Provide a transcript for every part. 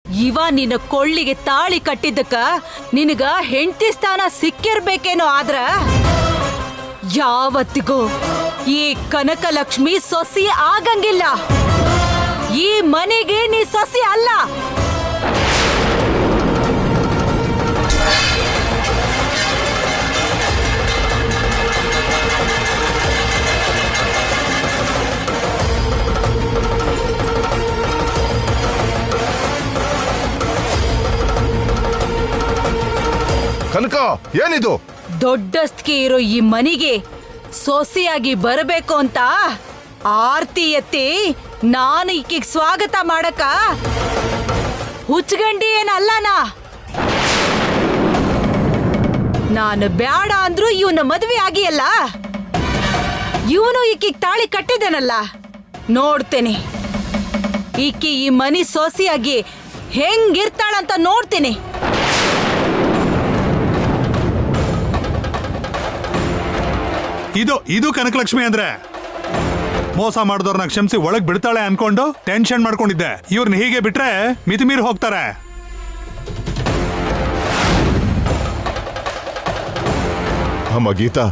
ಇವ ನಿನ್ನ ಕೊಳ್ಳಿಗೆ ತಾಳಿ ಕಟ್ಟಿದ್ದಕ್ಕ ನಿನಗ ಹೆಂಡತಿ ಸ್ಥಾನ ಸಿಕ್ಕಿರ್ಬೇಕೇನೋ. ಆದ್ರ ಯಾವತ್ತಿಗೂ ಈ ಕನಕಲಕ್ಷ್ಮಿ ಸೊಸಿ ಆಗಂಗಿಲ್ಲ. ಈ ಮನೆಗೆ ನೀ ಸೊಸಿ ಅಲ್ಲ. ಕನಕ, ಏನಿದು? ದೊಡ್ಡಸ್ತಿಗೆ ಇರೋ ಈ ಮನೆಗೆ ಸೊಸೆಯಾಗಿ ಬರಬೇಕು ಅಂತ ಆರ್ತಿ ಎತ್ತಿ ನಾನು ಈಕಿಗೆ ಸ್ವಾಗತ ಮಾಡಕ ಹುಚ್ಚಗಂಡಿ ಏನಲ್ಲನಾ. ನಾನು ಬ್ಯಾಡ ಅಂದ್ರೂ ಇವನ ಮದ್ವೆ ಆಗಿಯಲ್ಲ. ಇವನು ಈಕಿಗೆ ತಾಳಿ ಕಟ್ಟಿದನಲ್ಲ. ನೋಡ್ತೇನೆ ಈಕಿ ಈ ಮನಿ ಸೊಸೆಯಾಗಿ ಹೆಂಗಿರ್ತಾಳಂತ ನೋಡ್ತೀನಿ. ಇದು ಕನಕಲಕ್ಷ್ಮಿ ಅಂದ್ರೆ. ಮೋಸ ಮಾಡಿದವ್ರನ್ನ ಕ್ಷಮಿಸಿ ಒಳಗ್ ಬಿಡ್ತಾಳೆ ಅನ್ಕೊಂಡು ಟೆನ್ಷನ್ ಮಾಡ್ಕೊಂಡಿದ್ದೆ. ಇವ್ರನ್ನ ಹೀಗೆ ಬಿಟ್ರೆ ಮಿತಿಮೀರಿ ಹೋಗ್ತಾರೆ. ಅಮ್ಮ ಗೀತಾ,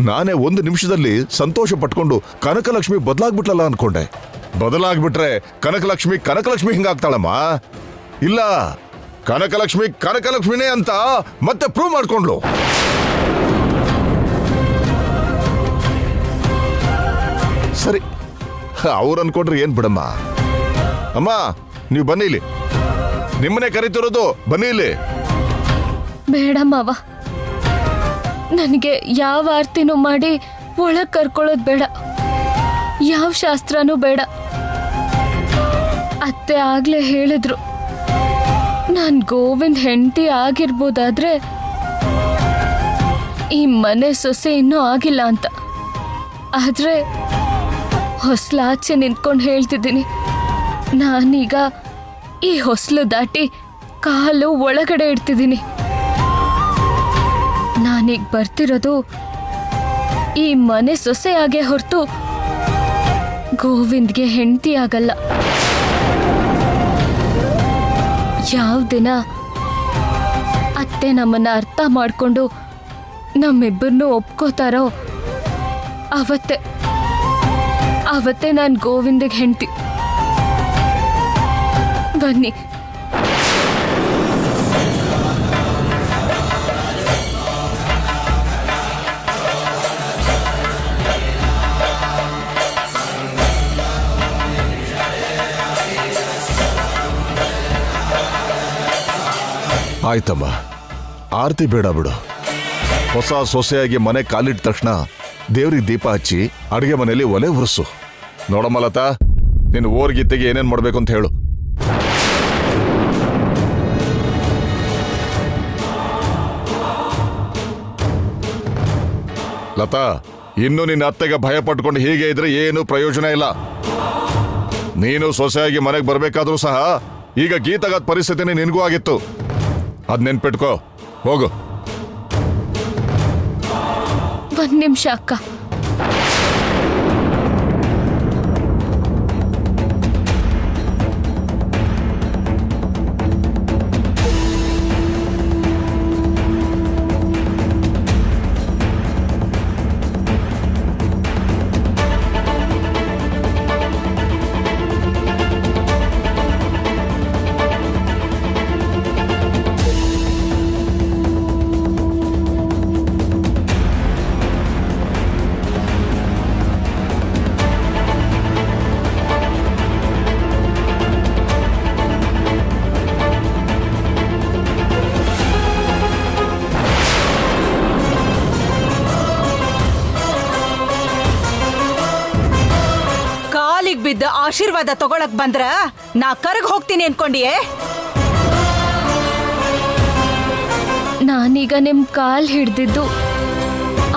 ನಾನೇ ಒಂದು ನಿಮಿಷದಲ್ಲಿ ಸಂತೋಷ ಪಟ್ಕೊಂಡು ಕನಕಲಕ್ಷ್ಮಿ ಬದಲಾಗ್ಬಿಟ್ಲಲ್ಲ ಅನ್ಕೊಂಡೆ. ಬದಲಾಗ್ಬಿಟ್ರೆ ಕನಕಲಕ್ಷ್ಮಿ ಹಿಂಗಾಗ್ತಾಳಮ್ಮ. ಇಲ್ಲ, ಕನಕಲಕ್ಷ್ಮಿನೇ ಅಂತ ಮತ್ತೆ ಪ್ರೂವ್ ಮಾಡ್ಕೊಂಡ್ಲು. ಸರಿ, ಅವ್ರು ಅನ್ಕೊಂಡ್ರೆ ಏನ್ ಬಿಡಮ್ಮ. ಅಮ್ಮ, ನೀವು ಬನ್ನಿ ಇಲ್ಲಿ. ನಿಮ್ಮನೆ ಕರಿತಿರೋದು, ಬನ್ನಿ ಇಲ್ಲಿ. ಬೇಡ ಮಾವ, ನನಗೆ ಯಾವ ಆರ್ತಿನೂ ಮಾಡಿ ಒಳಗ್ ಕರ್ಕೊಳ್ಳೋದು ಬೇಡ. ಯಾವ ಶಾಸ್ತ್ರನೂ ಬೇಡ. ಅತ್ತೆ ಆಗ್ಲೇ ಹೇಳಿದ್ರು ನಾನ್ ಗೋವಿಂದ್ ಹೆಂಡತಿ ಆಗಿರ್ಬೋದಾದ್ರೆ ಈ ಮನೆ ಸೊಸೆ ಇನ್ನೂ ಆಗಿಲ್ಲ ಅಂತ. ಆದ್ರೆ ಹೊಸ್ಲಾಚೆ ನಿಂತ್ಕೊಂಡು ಹೇಳ್ತಿದ್ದೀನಿ, ನಾನೀಗ ಈ ಹೊಸ್ಲು ದಾಟಿ ಕಾಲು ಒಳಗಡೆ ಇಡ್ತಿದ್ದೀನಿ. ನಾನೀಗ ಬರ್ತಿರೋದು ಈ ಮನೆ ಸೊಸೆಯಾಗೆ ಹೊರತು ಗೋವಿಂದ್ಗೆ ಹೆಂಡತಿ ಆಗಲ್ಲ. ಯಾವ ದಿನ ಅತ್ತೆ ನಮ್ಮನ್ನ ಅರ್ಥ ಮಾಡ್ಕೊಂಡು ನಮ್ಮಿಬ್ಬರನ್ನೂ ಒಪ್ಕೋತಾರೋ ಅವತ್ತೇ ನಾನು ಗೋವಿಂದಿಗೆ ಹೆಂಡತಿ. ಬನ್ನಿ. ಆಯ್ತಮ್ಮ, ಆರ್ತಿ ಬೇಡ ಬಿಡು. ಹೊಸ ಸೊಸೆಯಾಗಿ ಮನೆ ಕಾಲಿಟ್ಟ ತಕ್ಷಣ ದೇವ್ರಿಗೆ ದೀಪ ಹಚ್ಚಿ ಅಡುಗೆ ಮನೆಯಲ್ಲಿ ಒಲೆ ಉರ್ಸು. ನೋಡಮ್ಮ ಲತಾ, ನಿನ್ನ ಓರ್ಗೀತೆಗೆ ಏನೇನ್ ಮಾಡ್ಬೇಕು ಅಂತ ಹೇಳು. ಲತಾ, ಇನ್ನು ನಿನ್ನ ಅತ್ತೆಗೆ ಭಯ ಪಟ್ಕೊಂಡು ಹೀಗೆ ಇದ್ರೆ ಏನು ಪ್ರಯೋಜನ ಇಲ್ಲ. ನೀನು ಸೊಸೆಯಾಗಿ ಮನೆಗೆ ಬರ್ಬೇಕಾದ್ರೂ ಸಹ ಈಗ ಗೀತಾಗತ್ ಪರಿಸ್ಥಿತಿನೇ ನಿನಗೂ ಆಗಿತ್ತು. ಅದ್ ನೆನ್ಪಿಟ್ಕೋ. ಹೋಗು. ಒಂದ್ ನಿಮಿಷ ಅಕ್ಕ. ಬಿದ್ದ ಆಶೀರ್ವಾದ ತಗೊಳಕ್ ಬಂದ್ರ ನಾ ಕರಗ್ ಹೋಗ್ತೀನಿ ಅನ್ಕೊಂಡಿಯೇ? ನಾನೀಗ ನಿಮ್ ಕಾಲ್ ಹಿಡ್ದಿದ್ದು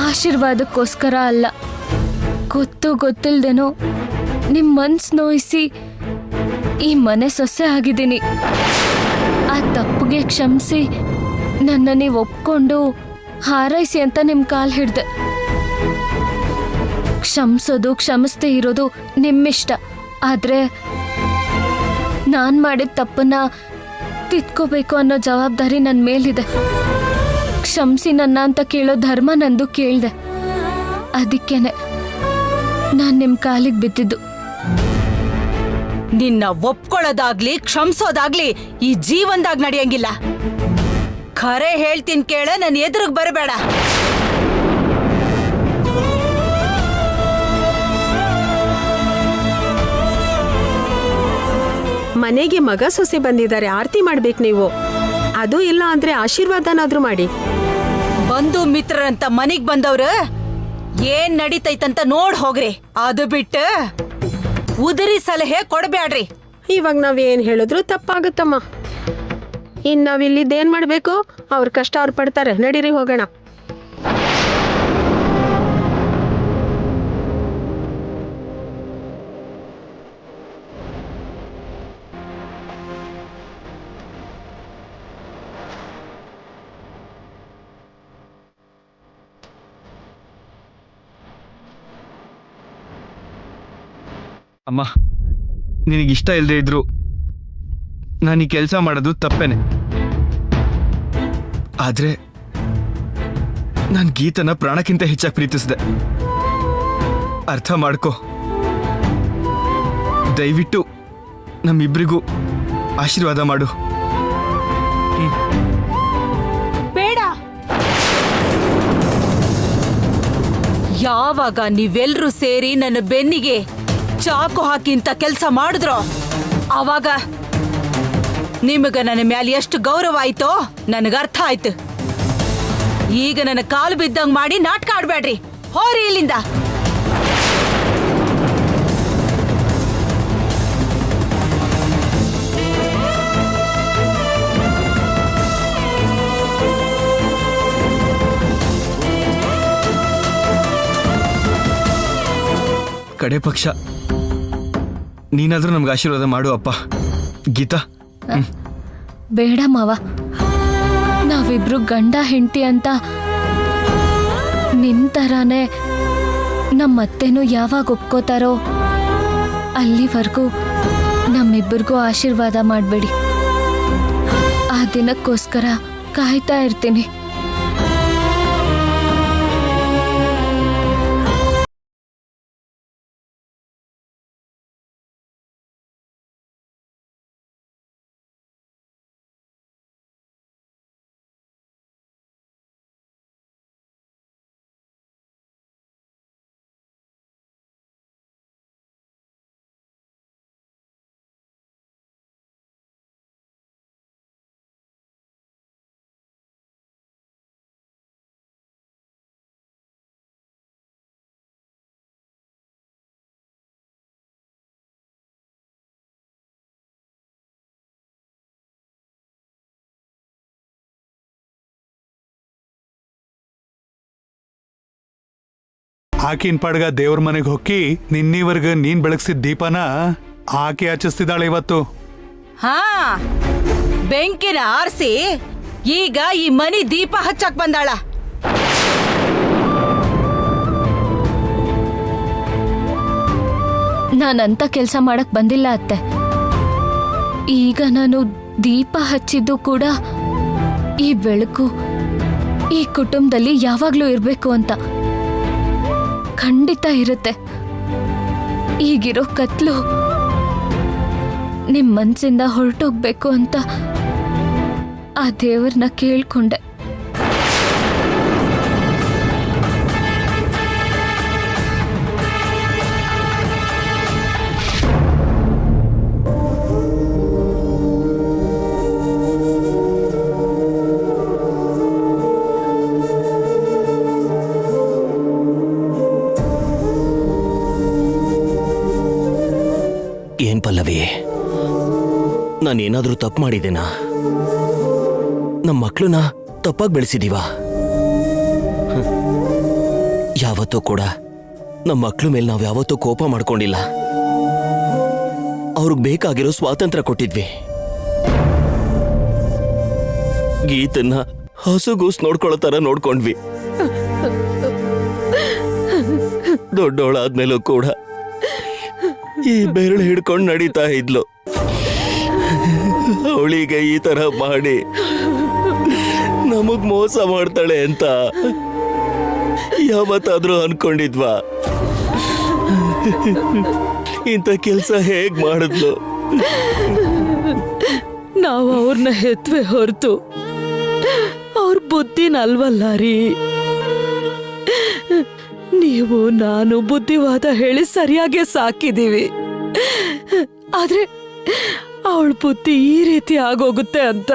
ಆಶೀರ್ವಾದಕ್ಕೋಸ್ಕರ ಅಲ್ಲ. ಗೊತ್ತಿಲ್ದೇನೋ ನಿಮ್ ಮನ್ಸ್ ನೋಯಿಸಿ ಈ ಮನೆ ಸೊಸೆ ಆಗಿದ್ದೀನಿ. ಆ ತಪ್ಪಿಗೆ ಕ್ಷಮಿಸಿ ನನ್ನ ನೀವು ಒಪ್ಕೊಂಡು ಹಾರೈಸಿ ಅಂತ ನಿಮ್ ಕಾಲ್ ಹಿಡ್ದೆ. ಕ್ಷಮಿಸೋದು ಕ್ಷಮಿಸ್ದೇ ಇರೋದು ನಿಮ್ಮಿಷ್ಟ. ಆದ್ರೆ ನಾನ್ ಮಾಡಿದ ತಪ್ಪನ್ನ ತಿದ್ಕೋಬೇಕು ಅನ್ನೋ ಜವಾಬ್ದಾರಿ ನನ್ನ ಮೇಲಿದೆ. ಕ್ಷಮಿಸಿ ನನ್ನ ಅಂತ ಕೇಳೋ ಧರ್ಮ ನಂದು ಕೇಳಿದೆ. ಅದಕ್ಕೇನೆ ನಾನು ನಿಮ್ಮ ಕಾಲಿಗೆ ಬಿದ್ದಿದ್ದು. ನಿನ್ನ ಒಪ್ಕೊಳ್ಳೋದಾಗ್ಲಿ ಕ್ಷಮಿಸೋದಾಗ್ಲಿ ಈ ಜೀವನದಾಗ ನಡೆಯಂಗಿಲ್ಲ. ಖರೆ ಹೇಳ್ತೀನಿ ಕೇಳ, ನನ್ನ ಎದುರಿಗೆ ಬರಬೇಡ. ಮನೆಗೆ ಮಗ ಸೊಸೆ ಬಂದಿದ್ದಾರೆ, ಆರತಿ ಮಾಡ್ಬೇಕು ನೀವು. ಅದು ಇಲ್ಲ ಅಂದ್ರೆ ಆಶೀರ್ವಾದನಾದ್ರೂ ಮಾಡಿ. ಬಂಧು ಮಿತ್ರರಂತ ಮನಿಗ್ ಬಂದವ್ರು ಏನ್ ನಡೀತೈತಂತ ನೋಡ್ ಹೋಗ್ರಿ. ಅದು ಬಿಟ್ಟು ಉದರಿ ಸಲಹೆ ಕೊಡ್ಬ್ಯಾಡ್ರಿ. ಇವಾಗ ನಾವೇನ್ ಹೇಳಿದ್ರು ತಪ್ಪಾಗುತ್ತಮ್ಮ. ಇನ್ ನಾವಿಲ್ಲಿದ್ದೇನ್ ಮಾಡ್ಬೇಕು? ಅವ್ರ ಕಷ್ಟ ಅವ್ರು ಪಡ್ತಾರೆ. ನಡೀರಿ ಹೋಗೋಣ. ಅಮ್ಮ, ನಿನಗಿಷ್ಟ ಇಲ್ಲದೆ ಇದ್ರು ನಾನು ಈ ಕೆಲಸ ಮಾಡೋದು ತಪ್ಪೇನೆ. ಆದ್ರೆ ನಾನು ಗೀತನ ಪ್ರಾಣಕ್ಕಿಂತ ಹೆಚ್ಚಾಗಿ ಪ್ರೀತಿಸಿದೆ. ಅರ್ಥ ಮಾಡ್ಕೋ. ದಯವಿಟ್ಟು ನಮ್ಮಿಬ್ರಿಗೂ ಆಶೀರ್ವಾದ ಮಾಡು. ಬೇಡ. ಯಾವಾಗ ನೀವೆಲ್ರೂ ಸೇರಿ ನನ್ನ ಬೆನ್ನಿಗೆ ಚಾಕು ಹಾಕಿಂತ ಕೆಲಸ ಮಾಡಿದ್ರೋ ಆವಾಗ ನಿಮಗ ನನ್ನ ಮ್ಯಾಲೆ ಎಷ್ಟು ಗೌರವ ಆಯ್ತೋ ನನಗ ಅರ್ಥ ಆಯ್ತು. ಈಗ ನನ್ನ ಕಾಲು ಬಿದ್ದಂಗ್ ಮಾಡಿ ನಾಟಕ ಆಡ್ಬೇಡ್ರಿ. ಹೋರಿ ಇಲ್ಲಿಂದ. ಕಡೆ ಪಕ್ಷ ನೀನಾದ್ರೂ ನಮ್ಗೆ ಆಶೀರ್ವಾದ ಮಾಡು ಅಪ್ಪ. ಗೀತಾ, ಬೇಡ ಮಾವ, ನಾವಿಬ್ರು ಗಂಡ ಹೆಂಡತಿ ಅಂತ ನಿಮ್ ತರಾನೇ ನಮ್ಮತ್ತೇನು ಯಾವಾಗ ಒಪ್ಕೋತಾರೋ ಅಲ್ಲಿವರೆಗೂ ನಮ್ಮಿಬ್ಬರಿಗೂ ಆಶೀರ್ವಾದ ಮಾಡಬೇಡಿ. ಆ ದಿನಕ್ಕೋಸ್ಕರ ಕಾಯ್ತಾ ಇರ್ತೀನಿ. ಆಕಿನ್ ಪಡ್ಗ ದೇವ್ರ ಮನೆಗೆ ಹೊಕ್ಕಿ ನಿನ್ನಿವರ್ಗ ನೀನ್ ಬೆಳಗ್ಸಿದ ದೀಪನ ಆಕೆ ಹಚ್ಚಿಸ್ತಿದ್ದಾಳೆ ಇವತ್ತು. ಹಾ, ಬೆಂಕಿನ ಆರಿಸಿ ಈಗ ಈ ಮನಿ ದೀಪ ಹಚ್ಚಕ್ ಬಂದಾಳ. ನಾನಂತ ಕೆಲಸ ಮಾಡಕ್ ಬಂದಿಲ್ಲ ಅತ್ತೆ. ಈಗ ನಾನು ದೀಪ ಹಚ್ಚಿದ್ದು ಕೂಡ ಈ ಬೆಳಕು ಈ ಕುಟುಂಬದಲ್ಲಿ ಯಾವಾಗ್ಲೂ ಇರ್ಬೇಕು ಅಂತ. ಖಂಡಿತ ಇರುತ್ತೆ. ಈಗಿರೋ ಕತ್ಲು ನಿಮ್ ಮನ್ಸಿಂದ ಹೊರಟೋಗ್ಬೇಕು ಅಂತ ಆ ದೇವ್ರನ್ನ ಕೇಳ್ಕೊಂಡೆ. ಏನ್ ಪಲ್ಲವಿ, ನಾನೇನಾದ್ರೂ ತಪ್ಪು ಮಾಡಿದ್ದೇನಾ? ನಮ್ಮ ಮಕ್ಕಳನ್ನ ತಪ್ಪಾಗಿ ಬೆಳೆಸಿದೀವ? ಯಾವತ್ತೂ ಕೂಡ ನಮ್ಮ ಮಕ್ಕಳ ಮೇಲೆ ನಾವು ಯಾವತ್ತೂ ಕೋಪ ಮಾಡ್ಕೊಂಡಿಲ್ಲ. ಅವ್ರಿಗೆ ಬೇಕಾಗಿರೋ ಸ್ವಾತಂತ್ರ್ಯ ಕೊಟ್ಟಿದ್ವಿ. ಗೀತನ್ನ ಹಸುಗೂಸ್ ನೋಡ್ಕೊಳ್ಳೋ ತರ ನೋಡ್ಕೊಂಡ್ವಿ. ದೊಡ್ಡೋಳಾದ್ಮೇಲೂ ಕೂಡ ಈ ಬೆರಳು ಹಿಡ್ಕೊಂಡು ನಡೀತಾ ಇದ್ಲು. ಅವಳಿಗೆ ಈ ತರ ಮಾಡಿ ನಮಗ್ ಮೋಸ ಮಾಡ್ತಾಳೆ ಅಂತ ಯಾವತ್ತಾದ್ರೂ ಅನ್ಕೊಂಡಿದ್ವಾ? ಇಂಥ ಕೆಲ್ಸ ಹೇಗ್ ಮಾಡಿದ್ಲು? ನಾವು ಅವ್ರನ್ನ ಹೆತ್ವೆ ಹೊರತು ಅವ್ರ ಬುದ್ಧಿನಲ್ವಲ್ಲ ರೀ. ನೀವು ನಾನು ಬುದ್ಧಿವಾದ ಹೇಳಿ ಸರಿಯಾಗಿ ಸಾಕಿದೀವಿ. ಆದ್ರೆ ಅವಳ ಬುದ್ಧಿ ಈ ರೀತಿ ಆಗೋಗುತ್ತೆ ಅಂತ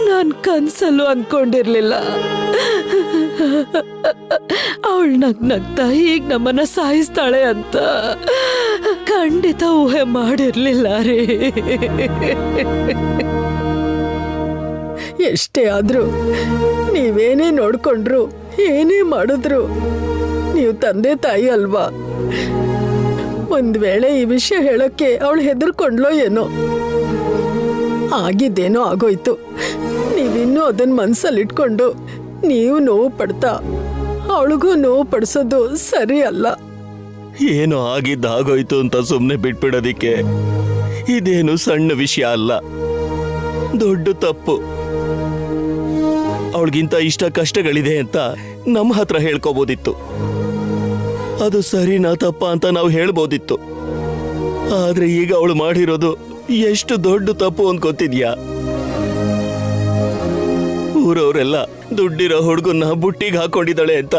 ನಾನ್ ಕನ್ಸಲ್ಲೂ ಅನ್ಕೊಂಡಿರ್ಲಿಲ್ಲ. ಅವಳು ನಗ್ನಗ್ತಾ ಈಗ ನಮ್ಮನ್ನ ಸಾಯಿಸ್ತಾಳೆ ಅಂತ ಖಂಡಿತ ಊಹೆ ಮಾಡಿರ್ಲಿಲ್ಲ ರೀ. ಎಷ್ಟೇ ಆದ್ರೂ ನೀವೇನೇ ನೋಡ್ಕೊಂಡ್ರು ಏನೇ ಮಾಡಿದ್ರು ನೀವು ತಂದೆ ತಾಯಿ ಅಲ್ವಾ? ಒಂದ್ ವೇಳೆ ಈ ವಿಷಯ ಹೇಳಕ್ಕೆ ಅವಳು ಹೆದರ್ಕೊಂಡ್ಲೋ ಏನೋ, ಆಗಿದ್ದೇನೋ ಆಗೋಯ್ತು. ನೀವಿನ್ನೂ ಅದನ್ನ ಮನ್ಸಲ್ಲಿಟ್ಕೊಂಡು ನೀವು ನೋವು ಪಡ್ತಾ ಅವಳಿಗೂ ನೋವು ಪಡಿಸೋದು ಸರಿ ಅಲ್ಲ. ಏನೋ ಆಗಿದ್ದಾಗೋಯ್ತು ಅಂತ ಸುಮ್ಮನೆ ಬಿಟ್ಬಿಡೋದಿಕ್ಕೆ ಇದೇನು ಸಣ್ಣ ವಿಷಯ ಅಲ್ಲ, ದೊಡ್ಡ ತಪ್ಪು. ಅವಳಿಗಿಂತ ಇಷ್ಟ ಕಷ್ಟಗಳಿದೆ ಅಂತ ನಮ್ಮ ಹತ್ರ ಹೇಳ್ಕೋಬೋದಿತ್ತು. ಅದು ಸರಿನಾ ತಪ್ಪ ಅಂತ ನಾವು ಹೇಳ್ಬೋದಿತ್ತು. ಆದ್ರೆ ಈಗ ಅವಳು ಮಾಡಿರೋದು ಎಷ್ಟು ದೊಡ್ಡ ತಪ್ಪು ಅನ್ಕೋತಿದ್ಯಾ? ಊರವರೆಲ್ಲ ದುಡ್ಡಿರೋ ಹುಡುಗನ್ನ ಬುಟ್ಟಿಗೆ ಹಾಕೊಂಡಿದ್ದಾಳೆ ಅಂತ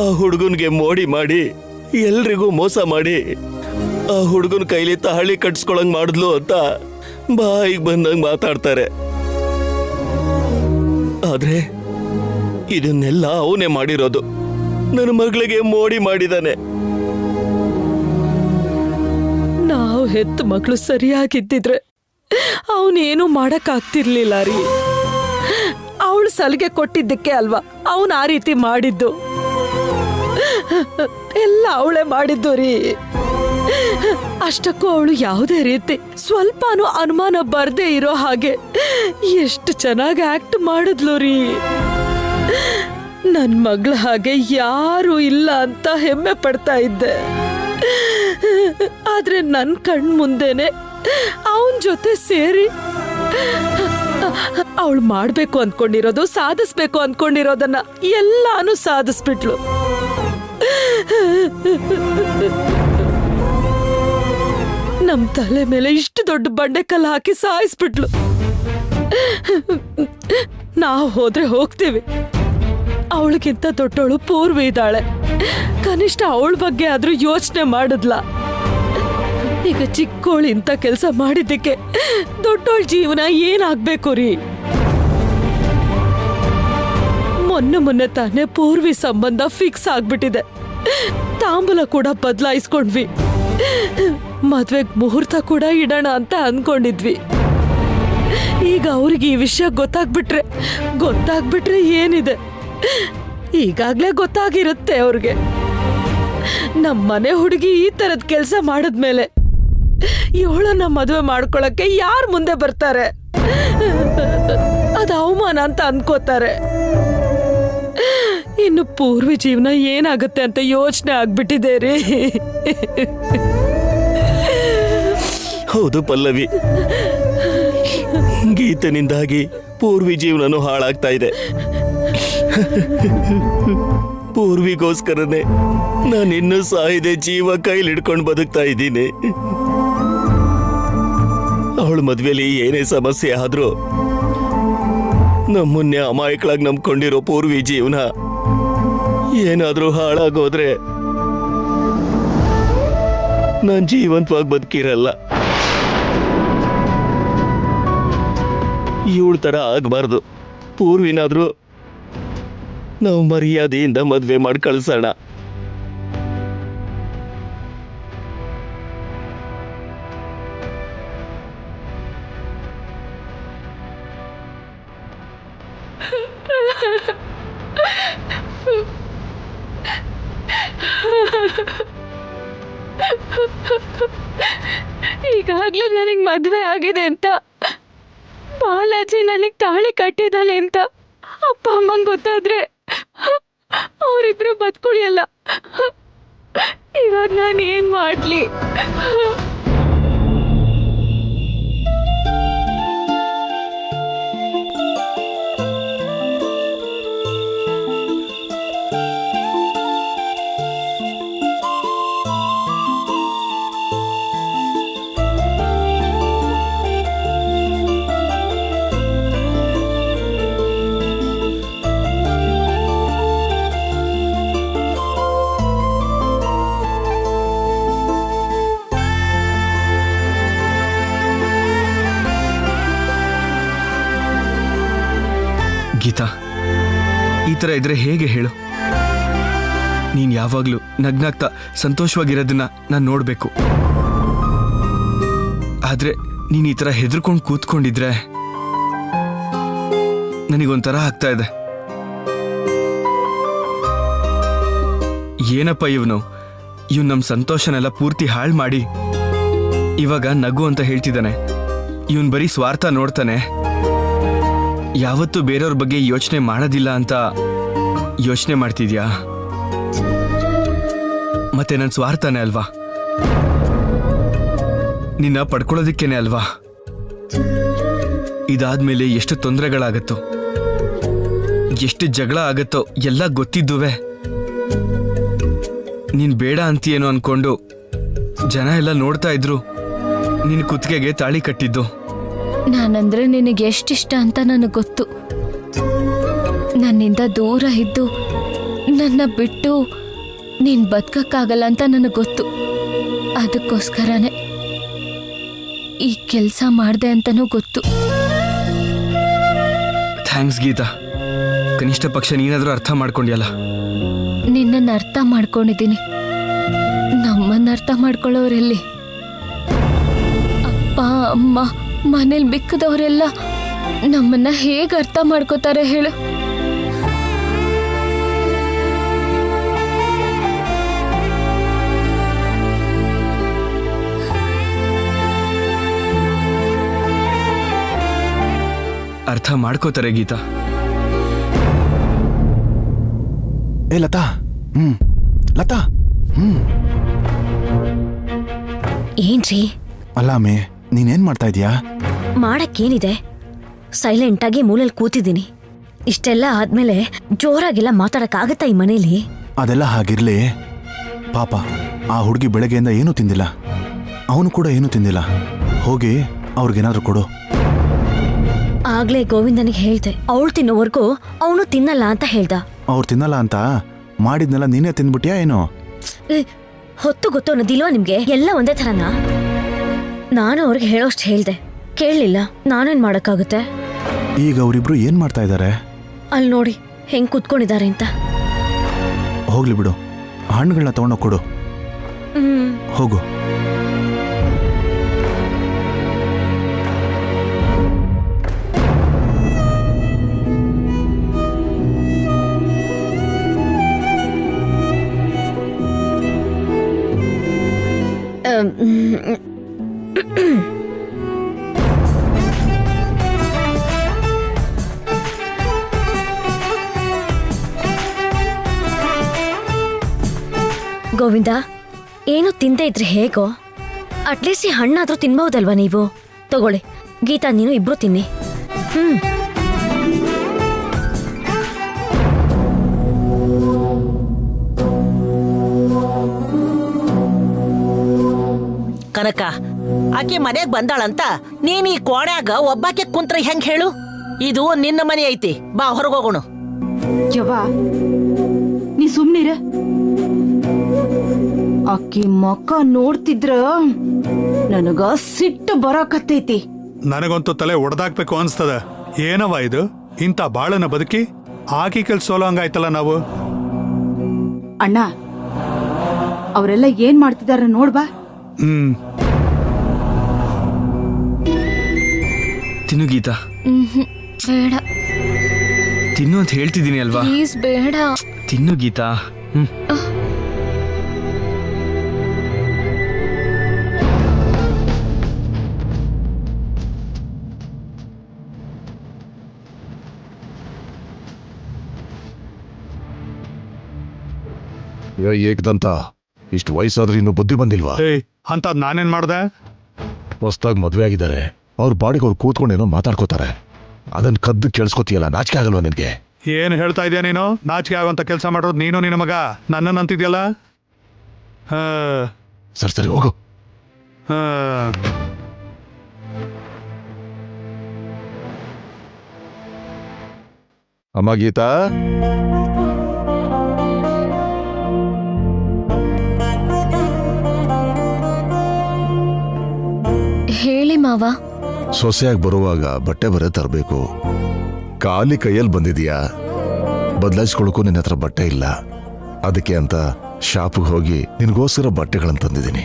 ಆ ಹುಡುಗನ್ಗೆ ಮೋಡಿ ಮಾಡಿ ಎಲ್ರಿಗೂ ಮೋಸ ಮಾಡಿ ಆ ಹುಡುಗನ ಕೈಲಿ ತಾಳಿ ಕಟ್ಸ್ಕೊಳಂಗ್ ಮಾಡಿದ್ಲು ಅಂತ ಬಾಯಿಗೆ ಬಂದಂಗ್ ಮಾತಾಡ್ತಾರೆ. ಆದ್ರೆ ಇದನ್ನೆಲ್ಲ ಅವನೇ ಮಾಡಿರೋದು. ನನ್ನ ಮಗಳಿಗೆ ಮೋಡಿ ಮಾಡಿದಾನೆ. ನಾವು ಹೆತ್ತ ಮಕ್ಕಳು ಸರಿಯಾಗಿದ್ದಿದ್ರೆ ಅವನೇನು ಮಾಡಕ್ಕಾಗ್ತಿರ್ಲಿಲ್ಲ ರೀ. ಅವಳು ಸಲಿಗೆ ಕೊಟ್ಟಿದ್ದಕ್ಕೆ ಅಲ್ವಾ ಅವನು ಆ ರೀತಿ ಮಾಡಿದ್ದು. ಎಲ್ಲ ಅವಳೇ ಮಾಡಿದ್ದು ರೀ. ಅಷ್ಟಕ್ಕೂ ಅವಳು ಯಾವುದೇ ರೀತಿ ಸ್ವಲ್ಪನೂ ಅನುಮಾನ ಬರ್ದೇ ಇರೋ ಹಾಗೆ ಎಷ್ಟು ಚೆನ್ನಾಗಿ ಆಕ್ಟ್ ಮಾಡಿದ್ಲು ರೀ. ನನ್ ಮಗಳ ಹಾಗೆ ಯಾರು ಇಲ್ಲ ಅಂತ ಹೆಮ್ಮೆ ಪಡ್ತಾ ಇದ್ದೆ. ಆದ್ರೆ ನನ್ ಕಣ್ ಮುಂದೆನೆ ಅವನ್ ಜೊತೆ ಸೇರಿ ಅವಳು ಮಾಡ್ಬೇಕು ಅಂದ್ಕೊಂಡಿರೋದು, ಸಾಧಿಸ್ಬೇಕು ಅಂದ್ಕೊಂಡಿರೋದನ್ನ ಎಲ್ಲಾನು ಸಾಧಿಸ್ಬಿಟ್ಲು. ನಮ್ ತಲೆ ಮೇಲೆ ಇಷ್ಟು ದೊಡ್ಡ ಬಂಡೆಕಲ್ಲು ಹಾಕಿ ಸಾಯಿಸ್ಬಿಟ್ಲು. ನಾವು ಹೋದ್ರೆ ಹೋಗ್ತೀವಿ, ಅವಳಿಗಿಂತ ದೊಡ್ಡವಳು ಪೂರ್ವಿ ಇದ್ದಾಳೆ. ಕನಿಷ್ಠ ಅವಳ ಬಗ್ಗೆ ಆದ್ರೂ ಯೋಚನೆ ಮಾಡಿದ್ಲ. ಈಗ ಚಿಕ್ಕೋಳು ಇಂಥ ಕೆಲಸ ಮಾಡಿದ್ದಕ್ಕೆ ದೊಡ್ಡೋಳ ಜೀವನ ಏನಾಗ್ಬೇಕು ರೀ? ಮೊನ್ನೆ ತಾನೇ ಪೂರ್ವಿ ಸಂಬಂಧ ಫಿಕ್ಸ್ ಆಗ್ಬಿಟ್ಟಿದೆ. ತಾಂಬೂಲ ಕೂಡ ಬದಲಾಯಿಸ್ಕೊಂಡ್ವಿ. ಮದ್ವೆಗ್ ಮುಹೂರ್ತ ಕೂಡ ಇಡೋಣ ಅಂತ ಅನ್ಕೊಂಡಿದ್ವಿ. ಈಗ ಅವ್ರಿಗೆ ಈ ವಿಷಯ ಗೊತ್ತಾಗ್ಬಿಟ್ರೆ ಏನಿದೆ, ಈಗಾಗ್ಲೇ ಗೊತ್ತಾಗಿರುತ್ತೆ ಅವ್ರಿಗೆ. ನಮ್ಮನೆ ಹುಡುಗಿ ಈ ತರದ್ ಕೆಲ್ಸ ಮಾಡಿದ್ಮೇಲೆ ಇವಳನ್ನ ಮದುವೆ ಮಾಡ್ಕೊಳಕ್ಕೆ ಯಾರು ಮುಂದೆ ಬರ್ತಾರೆ? ಅದು ಅವಮಾನ ಅಂತ ಅನ್ಕೋತಾರೆ. ಇನ್ನು ಪೂರ್ವಿ ಜೀವನ ಏನಾಗುತ್ತೆ ಅಂತ ಯೋಚನೆ ಆಗ್ಬಿಟ್ಟಿದೆ ರೀ. ಹೌದು ಪಲ್ಲವಿ, ಗೀತನಿಂದಾಗಿ ಪೂರ್ವಿ ಜೀವನನೂ ಹಾಳಾಗ್ತಾ ಇದೆ. ಪೂರ್ವಿಗೋಸ್ಕರನೇ ನಾನಿನ್ನೂ ಸಾಯಿದೆ ಜೀವ ಕೈಲಿಡ್ಕೊಂಡು ಬದುಕ್ತಾ ಇದ್ದೀನಿ. ಅವಳ ಮದ್ವೆಲಿ ಏನೇ ಸಮಸ್ಯೆ ಆದ್ರೂ ನಮ್ಮನ್ನೇ ಅಮಾಯಕಳಾಗಿ ನಂಬ್ಕೊಂಡಿರೋ ಪೂರ್ವಿ ಜೀವನ ಏನಾದ್ರೂ ಹಾಳಾಗೋದ್ರೆ ನಾನ್ ಜೀವಂತವಾಗಿ ಬದುಕಿರಲ್ಲ. ಇವಳ ತರ ಆಗ್ಬಾರ್ದು. ಪೂರ್ವಿನಾದ್ರೂ ನಾವು ಮರ್ಯಾದೆಯಿಂದ ಮದ್ವೆ ಮಾಡಿ ಕಳ್ಸೋಣ. ಈಗಾಗ್ಲೂ ನನಗ್ ಮದ್ವೆ ಆಗಿದೆ ಅಂತ, ಬಾಲಾಜಿ ನನಗ್ ತಾಳಿ ಕಟ್ಟಿದಾನೆ ಅಂತ ಅಪ್ಪ ಅಮ್ಮಂಗ್ ಗೊತ್ತಾದ್ರೆ ಅವರಿಬ್ರು ಬದುಕುಳಿಯಲ್ಲ. ಇವಾಗ ನಾನು ಏನ್ ಮಾಡ್ಲಿ? ಥರ ಇದ್ರೆ ಹೇಗೆ ಹೇಳು? ನೀನ್ ಯಾವಾಗ್ಲೂ ನಗ್ನಾಗ್ತಾ ಸಂತೋಷವಾಗಿರೋದನ್ನ ನಾನು ನೋಡ್ಬೇಕು. ಆದ್ರೆ ನೀನ್ ಈ ಥರ ಹೆದರ್ಕೊಂಡು ಕೂತ್ಕೊಂಡಿದ್ರೆ ನನಗೊಂಥರ ಆಗ್ತಾ ಇದೆ. ಏನಪ್ಪ ಇವನು ನಮ್ಮ ಸಂತೋಷನೆಲ್ಲ ಪೂರ್ತಿ ಹಾಳು ಮಾಡಿ ಇವಾಗ ನಗು ಅಂತ ಹೇಳ್ತಿದ್ದಾನೆ. ಇವನ್ ಬರೀ ಸ್ವಾರ್ಥ ನೋಡ್ತಾನೆ, ಯಾವತ್ತೂ ಬೇರೆಯವ್ರ ಬಗ್ಗೆ ಯೋಚನೆ ಮಾಡೋದಿಲ್ಲ ಅಂತ ಯೋಚನೆ ಮಾಡ್ತಿದ್ಯಾ? ಮತ್ತೆ ನನ್ನ ಸ್ವಾರ್ಥನೇ ಅಲ್ವಾ? ನಿನ್ನ ಪಡ್ಕೊಳ್ಳೋದಿಕ್ಕೇನೆ ಅಲ್ವಾ? ಇದಾದ್ಮೇಲೆ ಎಷ್ಟು ತೊಂದರೆಗಳಾಗತ್ತೋ, ಎಷ್ಟು ಜಗಳ ಆಗತ್ತೋ ಎಲ್ಲ ಗೊತ್ತಿದ್ದುವೆ. ನೀನ್ ಬೇಡ ಅಂತೀಯೇನೋ ಅನ್ಕೊಂಡು ಜನ ಎಲ್ಲ ನೋಡ್ತಾ ಇದ್ರು ನಿನ್ ಕುತ್ತಿಗೆಗೆ ತಾಳಿ ಕಟ್ಟಿದ್ದು. ನಾನಂದ್ರೆ ನಿನಗೆ ಎಷ್ಟಿಷ್ಟ ಅಂತ ನನಗೆ ಗೊತ್ತು. ನನ್ನಿಂದ ದೂರ ಇದ್ದು ನನ್ನ ಬಿಟ್ಟು ನೀನ್ ಬದುಕಕ್ಕಾಗಲ್ಲ ಅಂತ ನನಗೆ ಗೊತ್ತು. ಅದಕ್ಕೋಸ್ಕರನೇ ಈ ಕೆಲಸ ಮಾಡ್ದೆ ಅಂತನೂ ಗೊತ್ತು. ಥ್ಯಾಂಕ್ಸ್ ಗೀತಾ, ಕನಿಷ್ಠ ಪಕ್ಷ ನೀನಾದ್ರೂ ಅರ್ಥ ಮಾಡ್ಕೊಂಡ್ಯಲ್ಲ. ನಿನ್ನನ್ನು ಅರ್ಥ ಮಾಡ್ಕೊಂಡಿದ್ದೀನಿ, ನಮ್ಮನ್ನ ಅರ್ಥ ಮಾಡ್ಕೊಳ್ಳೋರೆಲ್ಲಿ? ಅಪ್ಪ ಅಮ್ಮ ಮನೇಲಿ ಬಿಕ್ಕದವರೆಲ್ಲ ನಮ್ಮನ್ನ ಹೇಗೆ ಅರ್ಥ ಮಾಡ್ಕೋತಾರೆ ಹೇಳು? ಅರ್ಥ ಮಾಡ್ಕೋತಾರೆ ಗೀತಾ. ಏ ಲತಾ, ಲತಾ, ಏನ್ರಿ? ಅಲ್ಲ ಅಮ್ಮೆ, ನೀನೇನ್ ಮಾಡ್ತಾ ಇದೀಯಾ? ಮಾಡಕ್ಕೇನಿದೆ, ಸೈಲೆಂಟ್ ಆಗಿ ಮೂಲೆಯಲ್ಲಿ ಕೂತಿದ್ದೀನಿ. ಇಷ್ಟೆಲ್ಲ ಆದ್ಮೇಲೆ ಜೋರಾಗೆಲ್ಲ ಮಾತಾಡಕ್ಕಾಗತ್ತಾ ಈ ಮನೇಲಿ? ಅದೆಲ್ಲ ಹಾಗಿರ್ಲಿ. ಪಾಪ ಆ ಹುಡುಗಿ ಬೆಳಗ್ಗೆಯಿಂದ ಏನೂ ತಿಂದಿಲ್ಲ, ಅವನು ಕೂಡ ಏನೂ ತಿಂದಿಲ್ಲ. ಹೋಗಿ ಅವ್ರಿಗೇನಾದ್ರೂ ಕೊಡು. ಆಗ್ಲೇ ಗೋವಿಂದನಿಗೆ ಹೇಳ್ದೆ, ಅವಳು ತಿನ್ನೋವರೆಗೂ ಅವನು ತಿನ್ನಲ್ಲ ಅಂತ ಹೇಳ್ದ. ಅವ್ರು ತಿನ್ನಲ್ಲ ಅಂತ ಮಾಡಿದ್ನೆಲ್ಲ ನೀನೇ ತಿಂದ್ಬಿಟ್ಯಾ ಏನೋ? ಹೊತ್ತು ಗೊತ್ತು ಅನ್ನೋದಿಲ್ವಾ ನಿಮ್ಗೆ? ಎಲ್ಲ ಒಂದೇ ಥರನಾ? ನಾನು ಅವ್ರಿಗೆ ಹೇಳೋಷ್ಟು ಹೇಳ್ದೆ, ಕೇಳಲಿಲ್ಲ. ನಾನೇನ್ ಮಾಡಕ್ಕಾಗುತ್ತೆ? ಈಗ ಅವರಿಬ್ರು ಏನ್ ಮಾಡ್ತಾ ಇದ್ದಾರೆ? ಅಲ್ಲಿ ನೋಡಿ ಹೆಂಗ್ ಕುತ್ಕೊಂಡಿದ್ದಾರೆ ಅಂತ. ಹೋಗ್ಲಿ ಬಿಡು, ಹಣ್ಣುಗಳನ್ನ ತಗೊಂಡೋಗ್ ಕೊಡು. ಹೋಗು. ಗೋವಿಂದ, ಏನು ತಿಂದೇ ಇದ್ರೆ ಹೇಗೋ? ಅಟ್ಲೀಸ್ಟ್ ಈ ಹಣ್ಣಾದ್ರೂ ತಿನ್ಬಹುದಲ್ವಾ ನೀವು? ತಗೊಳ್ಳಿ ಗೀತಾ, ನೀನು ಇಬ್ರು ತಿನ್ನಿ. ಕನಕ, ಆಕೆ ಮನೆಗ್ ಬಂದಾಳಂತ ನೀನ್ ಈ ಕೋಣ್ಯಾಗ ಒಬ್ಬಾಕೆ ಕುಂತ್ರ ಹೆಂಗ್ ಹೇಳು? ಇದು ನಿನ್ನ ಮನೆ ಐತಿ, ಬಾ ಹೊರಗೋಗೋಣ. ಯವ್ವ, ನೀ ಸುಮ್ನಿರ. ಅಕ್ಕಿ ಮಕ್ಕ ನೋಡ್ತಿದ್ರ ನನಗ ಸಿಟ್ಟು ಬರಾಕತ್ತೈತಿ. ನನಗಂತೂ ತಲೆ ಒಡೆದಾಕ್ಬೇಕು ಅನ್ಸ್ತದ. ಏನವ ಇದು? ಇಂಥ ಬಾಳನ ಬದುಕಿ ಆಕಿ ಕೆಲ್ಸ ಸೋಲೋ ಹಂಗಾಯ್ತಲ್ಲ ನಾವು. ಅಣ್ಣ, ಅವರೆಲ್ಲ ಏನ್ ಮಾಡ್ತಿದಾರ ನೋಡ್ಬಾ. ತಿನ್ನು ಗೀತಾ. ಬೇಡ, ತಿನ್ನು ಅಂತ ಹೇಳ್ತಿದ್ದೀನಿ ಅಲ್ವಾ? ಪ್ಲೀಸ್ ಬೇಡ. ತಿನ್ನು ಗೀತಾ. ಏಕದಂತ, ಇಷ್ಟು ವಯಸ್ಸಾದ್ರೂ ಇನ್ನು ಬುದ್ಧಿ ಬಂದಿಲ್ವಾ? ಅಂತದ್ ನಾನೇನ್ ಮಾಡ್ದೆ? ಹೊಸ್ದಾಗಿ ಮದ್ವೆ ಆಗಿದ್ದಾರೆ, ಅವ್ರ ಬಾಡಿಗೆ ಅವ್ರು ಕೂತ್ಕೊಂಡೇನೋ ಮಾತಾಡ್ಕೋತಾರೆ. ಅದನ್ನ ಕದ್ದು ಕೇಳಿಸ್ಕೊತೀಯಲ್ಲ, ನಾಚಿಕೆ ಆಗಲ್ವಾ ನಿನ್ಗೆ? ಏನ್ ಹೇಳ್ತಾ ಇದೀಯ ನೀನು? ನಾಚಿಕೆ ಆಗುವಂತ ಕೆಲಸ ಮಾಡೋದು ನೀನು ನಿನ್ನ ಮಗ. ನನ್ನನ್ನು ಅಂತಿದ್ಯಲ್ಲ. ಸರಿ ಸರಿ ಹೋಗು. ಅಮ್ಮ ಗೀತಾ, ಹೇಳಿ ಮಾವ. ಸೊಸೆಯಾಗಿ ಬರುವಾಗ ಬಟ್ಟೆ ಬರೆ ತರಬೇಕು. ಖಾಲಿ ಕೈಯಲ್ಲಿ ಬಂದಿದ್ಯಾ? ಬದಲಾಯಿಸ್ಕೊಳ್ಳೋಕ್ಕೂ ನಿನ್ನ ಹತ್ರ ಬಟ್ಟೆ ಇಲ್ಲ. ಅದಕ್ಕೆ ಅಂತ ಶಾಪಿಗೆ ಹೋಗಿ ನಿನಗೋಸ್ಕರ ಬಟ್ಟೆಗಳನ್ನು ತಂದಿದ್ದೀನಿ.